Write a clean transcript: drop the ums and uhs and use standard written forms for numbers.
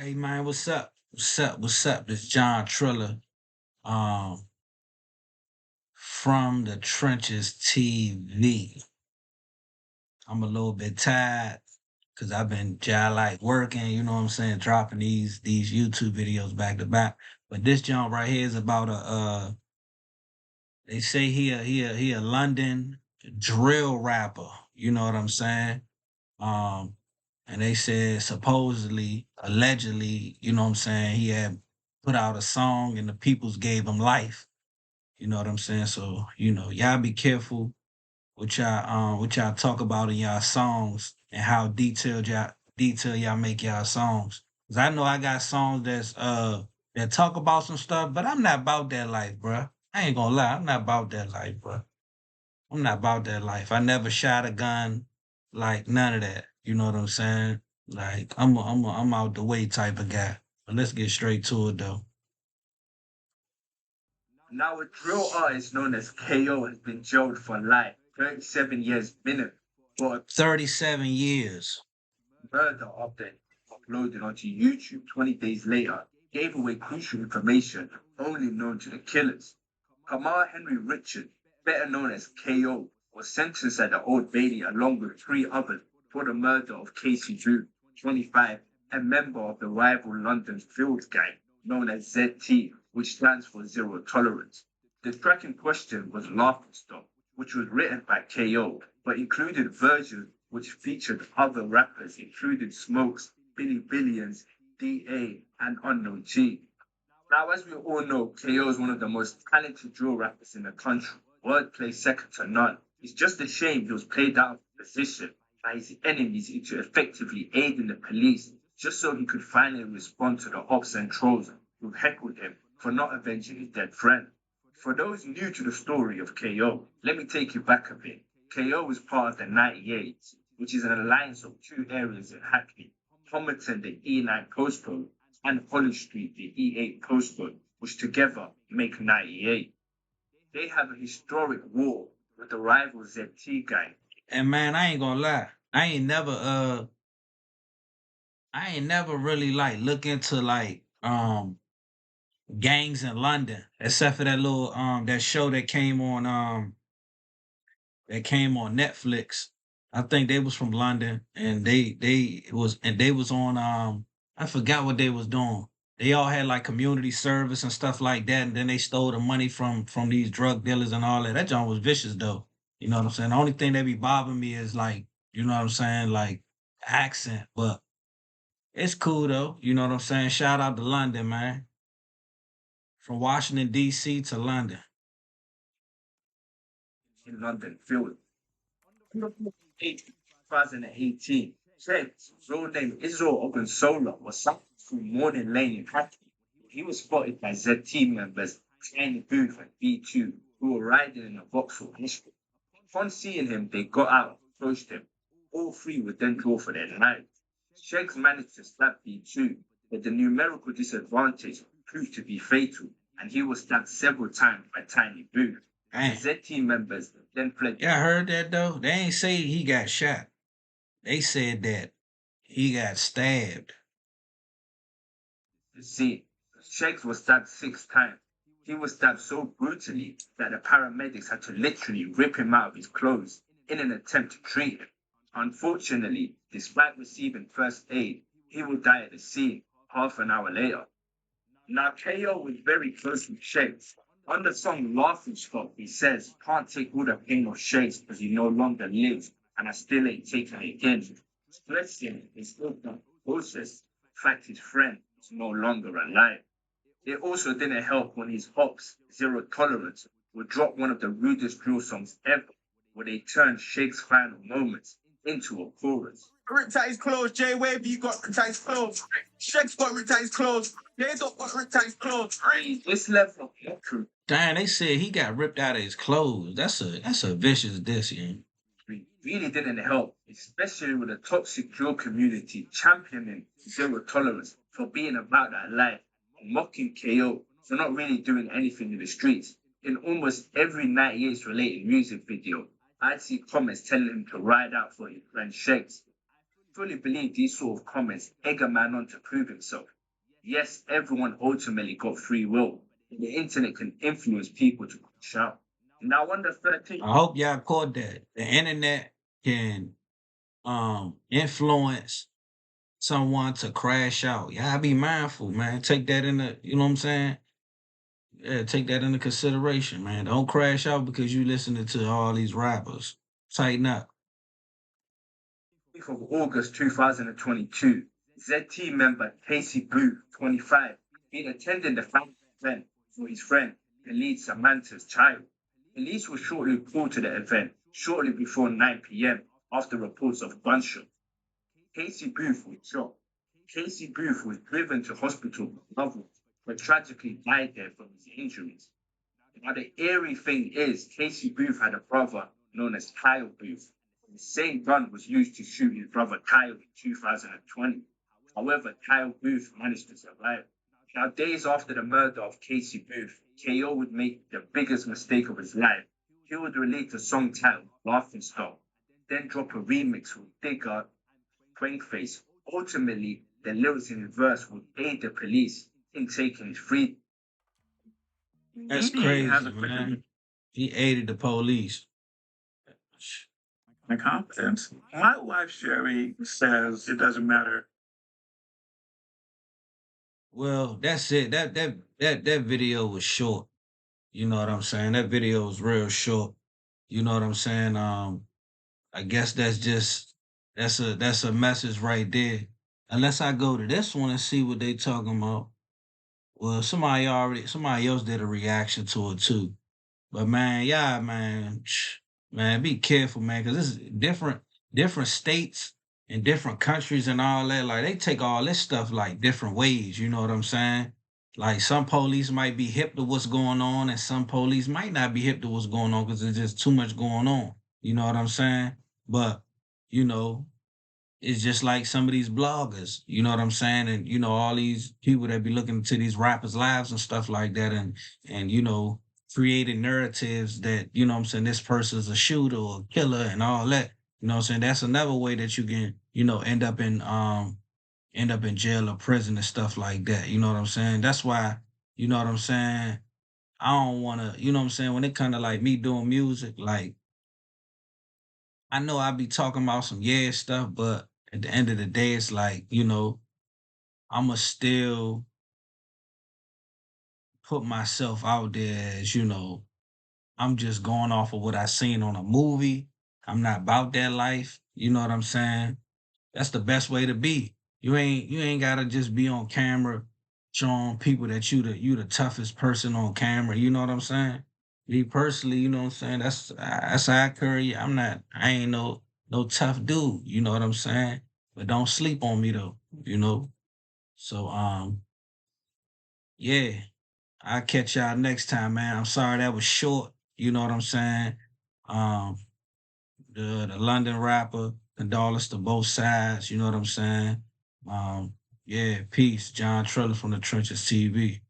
Hey man, what's up? What's up? What's up? This John Triller, um, from the Trenches TV. I'm a little bit tired because I've been like working, you know what I'm saying, dropping these YouTube videos back to back. But this jump right here is about they say he a London drill rapper. You know what I'm saying? Um, and they said supposedly, allegedly, you know what I'm saying, he had put out a song and the peoples gave him life. You know what I'm saying? So, y'all be careful what y'all talk about in y'all songs and how detail y'all make y'all songs. Cause I know I got songs that talk about some stuff, but I'm not about that life, bruh. I ain't gonna lie, I'm not about that life, bruh. I'm not about that life. I never shot a gun, like none of that. You know what I'm saying? Like I'm out the way type of guy. But let's get straight to it though. Now, a drill artist known as KO has been jailed for life, 37 years minimum, for a 37 years. murder after uploaded onto YouTube 20 days later gave away crucial information only known to the killers. Kamar Henry Richard, better known as KO, was sentenced at the Old Bailey along with three others for the murder of Casey Drew, 25, a member of the rival London Fields gang known as ZT, which stands for Zero Tolerance. The track in question was Laughing Stock, which was written by KO, but included versions which featured other rappers, including Smokes, Billy Billions, DA, and Unknown G. Now, as we all know, KO is one of the most talented drill rappers in the country. Wordplay second to none. It's just a shame he was played out of position by his enemies into effectively aiding the police just so he could finally respond to the ops and trolls who heckled him for not avenging his dead friend. For those new to the story of KO, let me take you back a bit. KO was part of the 98, which is an alliance of two areas in Hackney, Homerton, the E9 postcode, and Holly Street, the E8 postcode, which together make 98. They have a historic war with the rival ZT gang. And man, I ain't gonna lie. I ain't never really like look into like gangs in London, except for that little that show that came on Netflix. I think they was from London and they was on I forgot what they was doing. They all had like community service and stuff like that, and then they stole the money from these drug dealers and all that. That John was vicious though. You know what I'm saying? The only thing that be bothering me is like, you know what I'm saying, like accent, but it's cool though. You know what I'm saying? Shout out to London, man. From Washington D.C. to London. In London Field. 2018, Jake's real name Israel Ogunsola was sighted through Morning Lane in Hackney. He was spotted by ZT members Tiny Booth and B2, who were riding in a Vauxhall Ashford. Upon seeing him, they got out and approached him. All three were then drawn for their lives. Sheggs managed to stab B2, but the numerical disadvantage proved to be fatal, and he was stabbed several times by Tiny Booth. The Dang. ZT members then fled. Yeah, I heard that though. They ain't say he got shot. They said that he got stabbed. The scene. Sheggs was stabbed 6 times. He was stabbed so brutally that the paramedics had to literally rip him out of his clothes in an attempt to treat him. Unfortunately, despite receiving first aid, he would die at the scene half an hour later. Now, KO was very close with Sheggs. On the song Laughing Stock, he says, "Can't take all the pain of Sheggs because he no longer lives, and I still ain't taking it again." Stressing is still the process. In fact, his friend is no longer alive. It also didn't help when his Hops, Zero Tolerance, would drop one of the rudest drill songs ever, where they turned Sheggs' final moments into a chorus. Ripped out his clothes, Jay Wavy got ripped out his clothes. Sheggs got ripped out his clothes. They got ripped out his clothes. This level of mockery Damn, they said he got ripped out of his clothes. That's a vicious diss, yeah. really didn't help, especially with the toxic drill community championing Zero Tolerance for being about that life and mocking KO for not really doing anything in the streets. In almost every 98's related music video, I'd see comments telling him to ride out for his friend Sheggs. fully believe these sort of comments egg a man on to prove himself. Yes, everyone ultimately got free will, and the internet can influence people to push out. Now, under 13, I hope y'all caught that. The internet can influence someone to crash out. Y'all be mindful, man. Take that into, you know what I'm saying? Yeah, take that into consideration, man. Don't crash out because you listening to all these rappers. Tighten up. of August 2022, ZT member Casey Booth, 25, been attending the family event for his friend, the lead Samantha's child. Police were shortly called to the event, shortly before 9 p.m., after reports of gunshot. Casey Booth was shot. Casey Booth was driven to hospital with loved ones, but tragically died there from his injuries. Now, the eerie thing is, Casey Booth had a brother known as Kyle Booth. The same gun was used to shoot his brother Kyle in 2020. However, Kyle Booth managed to survive. Now, days after the murder of Casey Booth, KO would make the biggest mistake of his life. He would release a song titled Laughing Stock, then drop a remix with Digger, Crankface. Ultimately, the lyrics in his verse would aid the police in taking his freedom. That's He has crazy, a quicker man. He aided the police. confidence. My wife Sherry says it doesn't matter. Well, that's it. That video was short. You know what I'm saying? That video was real short. You know what I'm saying? I guess that's a message right there. Unless I go to this one and see what they talking about. Well, somebody else did a reaction to it too. But man, yeah, man, man, be careful, man, because this is different states and different countries and all that. Like they take all this stuff like different ways. You know what I'm saying? Like some police might be hip to what's going on, and some police might not be hip to what's going on because there's just too much going on. You know what I'm saying? But you know, it's just like some of these bloggers, you know what I'm saying? And all these people that be looking into these rappers' lives and stuff like that and creating narratives that, what I'm saying, this person's a shooter or a killer and all that. You know what I'm saying? That's another way that you can, end up in jail or prison and stuff like that. You know what I'm saying? That's why, you know what I'm saying? I don't wanna, you know what I'm saying, when it kind of like me doing music, like I know I be talking about some yeah stuff, but at the end of the day, it's like, I'ma still put myself out there as, I'm just going off of what I seen on a movie. I'm not about that life. You know what I'm saying? That's the best way to be. You ain't gotta just be on camera showing people that you the toughest person on camera. You know what I'm saying? Me personally, you know what I'm saying? That's how I carry. I ain't no tough dude. You know what I'm saying? But don't sleep on me though. You know. So yeah, I'll catch y'all next time, man. I'm sorry that was short. You know what I'm saying? Um, the London rapper, condolence to both sides. You know what I'm saying? Yeah, peace. John Triller from the Trenches TV.